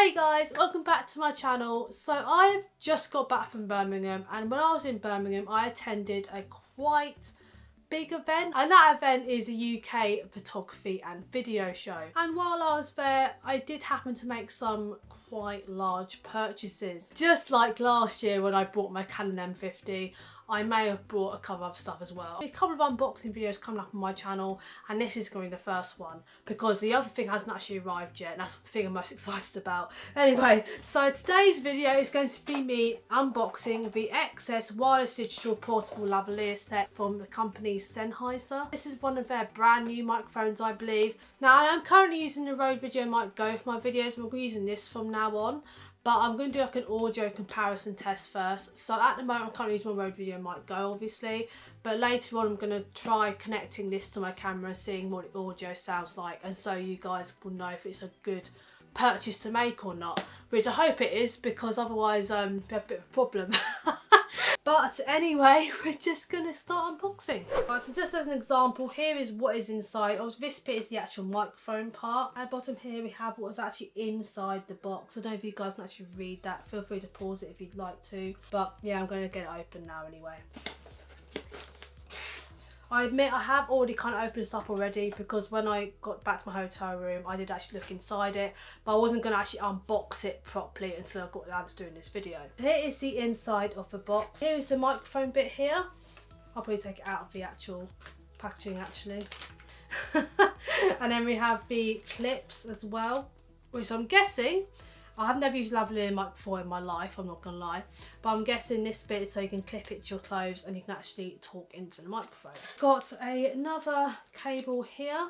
Hey guys, welcome back to my channel. So I've just got back from Birmingham, and when I was in Birmingham I attended a quite big event, and that event is a UK photography and video show. And while I was there I did happen to make some quite large purchases. Just like last year when I bought my Canon M50, I may have bought a couple of stuff as well. A couple of unboxing videos coming up on my channel, and this is going to be the first one because the other thing hasn't actually arrived yet, and that's the thing I'm most excited about. Anyway, so today's video is going to be me unboxing the XS wireless digital portable lavalier set from the company Sennheiser. This is one of their brand new microphones, I believe. Now I am currently using the Rode Video Mic Go for my videos, and I'm using this from now on. But I'm going to do like an audio comparison test first. So at the moment I'm currently using my Rode Video Mic Go obviously, but later on I'm going to try connecting this to my camera and seeing what the audio sounds like, and so you guys will know if it's a good purchase to make or not, which I hope it is, because otherwise we have a bit of a problem. But anyway, we're just going to start unboxing. Right, so just as an example, here is what is inside. This bit is the actual microphone part. At the bottom here we have what is actually inside the box. I don't know if you guys can actually read that. Feel free to pause it if you'd like to. But yeah, I'm going to get it open now anyway. I admit I have already kind of opened this up already, because when I got back to my hotel room I did actually look inside it, but I wasn't going to actually unbox it properly until I got down to doing this video. Here is the inside of the box. Here is the microphone bit here. I'll probably take it out of the actual packaging actually. And then we have the clips as well, which I'm guessing, I have never used lavalier mic before in my life, I'm not gonna lie, but I'm guessing this bit is so you can clip it to your clothes and you can actually talk into the microphone. Got another cable here,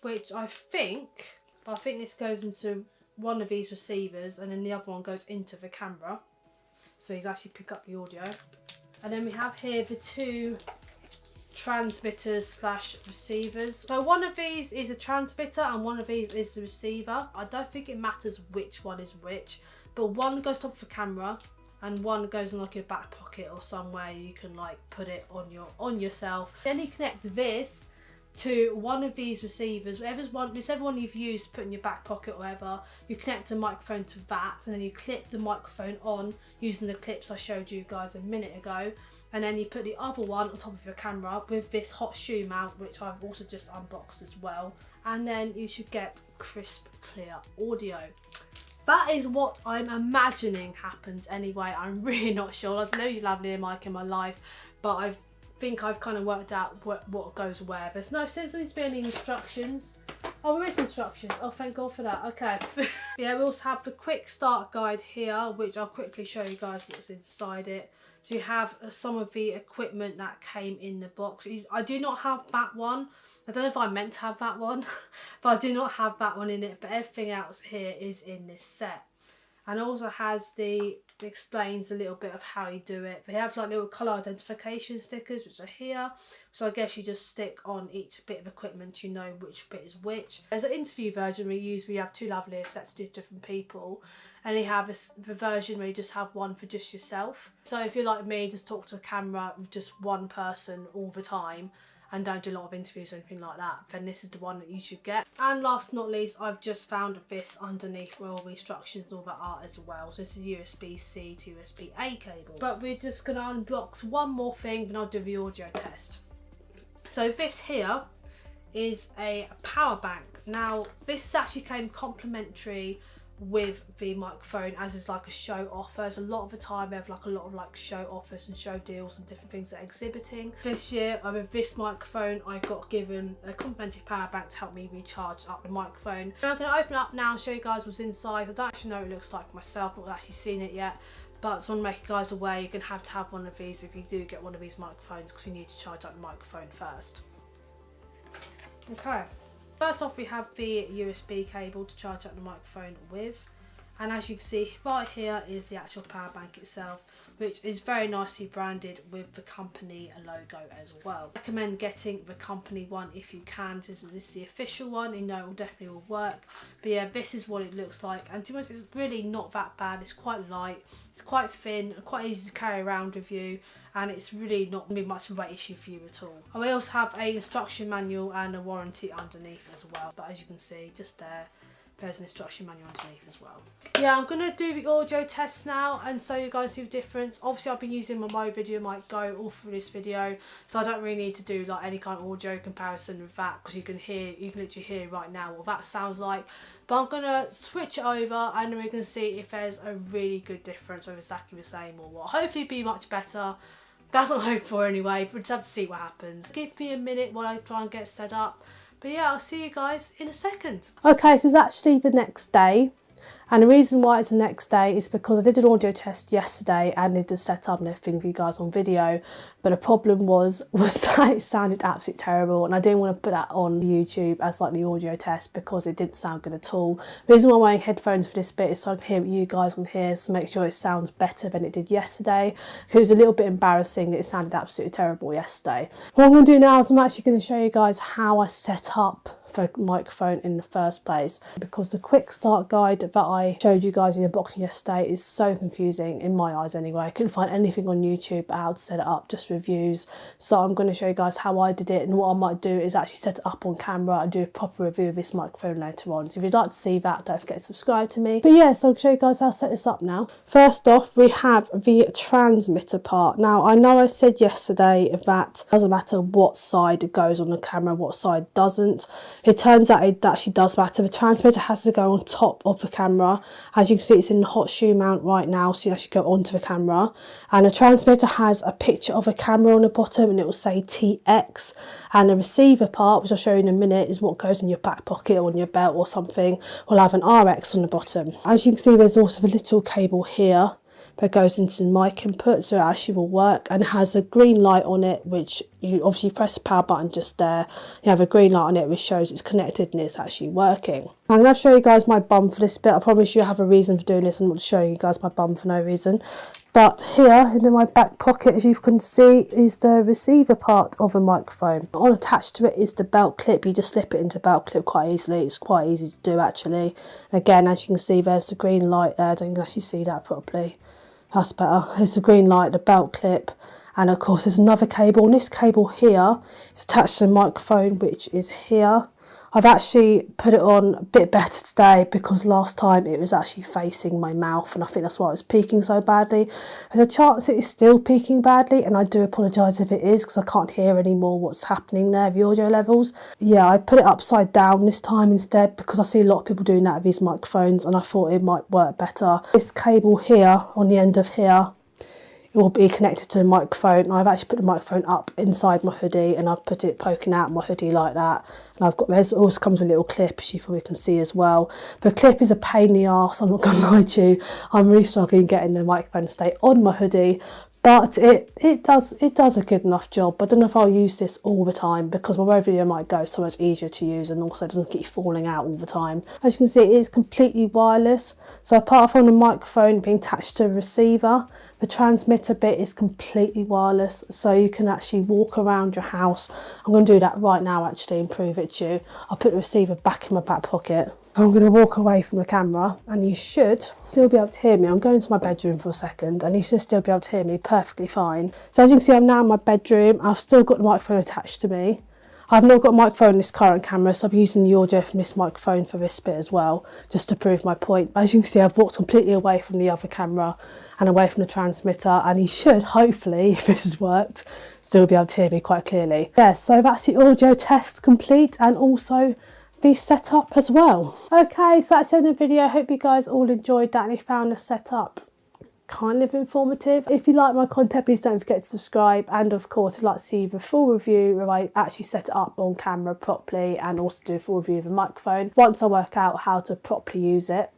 which I think this goes into one of these receivers, and then the other one goes into the camera, so you can actually pick up the audio. And then we have here the two transmitters slash receivers. So one of these is a transmitter and one of these is the receiver. I don't think it matters which one is which, but one goes top of the camera and one goes in like your back pocket or somewhere you can like put it on yourself. Then you connect this to one of these receivers, whichever one you've used to put in your back pocket or whatever. You connect a microphone to that, and then you clip the microphone on using the clips I showed you guys a minute ago, and then you put the other one on top of your camera with this hot shoe mount, which I've also just unboxed as well, and then you should get crisp, clear audio. That is what I'm imagining happens anyway. I'm really not sure. I've never used lavalier mic in my life, but I think I've kind of worked out what goes where. There's no sense there needs to be any instructions. Oh, there is instructions. Oh, thank God for that. Okay. Yeah, we also have the Quickstart guide here, which I'll quickly show you guys what's inside it. So you have some of the equipment that came in the box. I do not have that one. I don't know if I meant to have that one, but I do not have that one in it. But everything else here is in this set. And also has explains a little bit of how you do it. They have like little colour identification stickers which are here, so I guess you just stick on each bit of equipment, you know which bit is which. There's an interview version where you have two lavalier sets to different people, and you have the version where you just have one for just yourself. So if you're like me, just talk to a camera with just one person all the time and don't do a lot of interviews or anything like that, then this is the one that you should get. And last but not least, I've just found this underneath where all the instructions all that are as well. So this is USB-C to USB-A cable. But we're just going to unbox one more thing, then I'll do the audio test. So this here is a power bank. Now this actually came complimentary with the microphone, as is like a show offer. So a lot of the time they have like a lot of like show offers and show deals and different things they're exhibiting. This year with this microphone I got given a complimentary power bank to help me recharge up the microphone. Now I'm going to open it up now and show you guys what's inside. I don't actually know what it looks like myself, I've not actually seen it yet, but I just want to make you guys aware you're going to have one of these if you do get one of these microphones, because you need to charge up the microphone first. Okay. First off, we have the USB cable to charge up the microphone with, and as you can see right here is the actual power bank itself, which is very nicely branded with the company logo as well. I recommend getting the company one if you can. This is the official one, you know it will definitely will work. But yeah, this is what it looks like, and to be honest, it's really not that bad. It's quite light, it's quite thin, quite easy to carry around with you, and it's really not going to be much of a weight issue for you at all. And we also have an instruction manual and a warranty underneath as well, but as you can see just there, There's an instruction manual underneath as well. Yeah, I'm going to do the audio test now and so you guys see the difference. Obviously I've been using my Video Mic Go all through this video, so I don't really need to do like any kind of audio comparison with that, because you can literally hear right now what that sounds like. But I'm going to switch it over and then we're going to see if there's a really good difference or exactly the same or what. Hopefully it'll be much better. That's what I hope for anyway, but just have to see what happens. Give me a minute while I try and get set up. But yeah, I'll see you guys in a second. Okay, so it's actually the next day. And the reason why it's the next day is because I did an audio test yesterday and did the setup and everything for you guys on video. But the problem was that it sounded absolutely terrible and I didn't want to put that on YouTube as like the audio test because it didn't sound good at all. The reason why I'm wearing headphones for this bit is so I can hear what you guys will hear, to make sure it sounds better than it did yesterday. Because it was a little bit embarrassing that it sounded absolutely terrible yesterday. What I'm going to do now is I'm actually going to show you guys how I set up for microphone in the first place, because the Quickstart guide that I showed you guys in the unboxing yesterday is so confusing in my eyes anyway. I couldn't find anything on YouTube about how to set it up, just reviews. So I'm going to show you guys how I did it, and what I might do is actually set it up on camera and do a proper review of this microphone later on. So if you'd like to see that, don't forget to subscribe to me. But yeah, so I'll show you guys how to set this up now. First off, we have the transmitter part. Now I know I said yesterday that it doesn't matter what side it goes on the camera, what side doesn't. It turns out it actually does matter. The transmitter has to go on top of the camera. As you can see, it's in the hot shoe mount right now, so you actually go onto the camera. And the transmitter has a picture of a camera on the bottom and it will say TX. And the receiver part, which I'll show you in a minute, is what goes in your back pocket or on your belt or something, will have an RX on the bottom. As you can see, there's also a little cable here that goes into the mic input, so it actually will work, and it has a green light on it, which you obviously press the power button just there. You have a green light on it which shows it's connected and it's actually working. I'm going to show you guys my bum for this bit. I promise you I have a reason for doing this. I'm not showing you guys my bum for no reason. But here in my back pocket, as you can see, is the receiver part of a microphone. On attached to it is the belt clip. You just slip it into belt clip quite easily. It's quite easy to do actually. And again, as you can see, there's the green light there. I don't actually see that properly. That's better. There's the green light, the belt clip, and of course there's another cable, and this cable here is attached to the microphone, which is here. I've actually put it on a bit better today because last time it was actually facing my mouth, and I think that's why it was peaking so badly. There's a chance it is still peaking badly, and I do apologise if it is because I can't hear anymore what's happening there, the audio levels. Yeah, I put it upside down this time instead because I see a lot of people doing that with these microphones and I thought it might work better. This cable here on the end of here, it will be connected to the microphone. I've actually put the microphone up inside my hoodie and I've put it poking out my hoodie like that. And I've got, there's also comes with a little clip, as you probably can see as well. The clip is a pain in the arse, I'm not going to lie to you. I'm really struggling getting the microphone to stay on my hoodie. But it does a good enough job. I don't know if I'll use this all the time because my Video Mic Go is so much easier to use and also doesn't keep falling out all the time. As you can see, it is completely wireless. So apart from the microphone being attached to a receiver, the transmitter bit is completely wireless, so you can actually walk around your house. I'm going to do that right now actually and prove it to you. I'll put the receiver back in my back pocket. I'm going to walk away from the camera and you should still be able to hear me. I'm going to my bedroom for a second and you should still be able to hear me perfectly fine. So as you can see, I'm now in my bedroom. I've still got the microphone attached to me. I've not got a microphone in this current camera, so I'm using the audio from this microphone for this bit as well, just to prove my point. As you can see, I've walked completely away from the other camera and away from the transmitter, and you should, hopefully, if this has worked, still be able to hear me quite clearly. Yeah, so that's the audio test complete and also the setup as well. Okay, so that's the end of the video. I hope you guys all enjoyed that and you found the setup kind of informative. If you like my content, please don't forget to subscribe, and of course if you'd like to see the full review where I actually set it up on camera properly and also do a full review of the microphone once I work out how to properly use it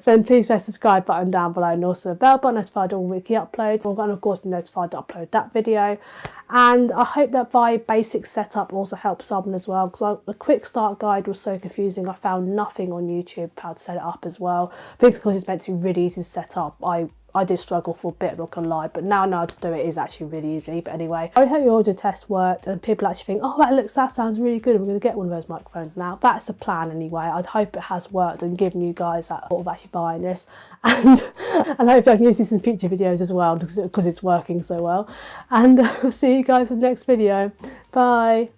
then please press the subscribe button down below and also the bell button notified all weekly uploads. I'm going to of course be notified to upload that video, and I hope that my basic setup also helps someone as well, because the quick start guide was so confusing. I found nothing on YouTube how to set it up as well. I think it's because it's meant to be really easy to set up. I did struggle for a bit, I'm not gonna lie, but now I know how to do it. Is actually really easy. But anyway, I hope your audio test worked and people actually think, oh, that sounds really good, I'm gonna get one of those microphones now. That's the plan anyway. I'd hope it has worked and given you guys that thought of actually buying this, and hopefully I can use this in future videos as well because it's working so well. And I'll see you guys in the next video. Bye.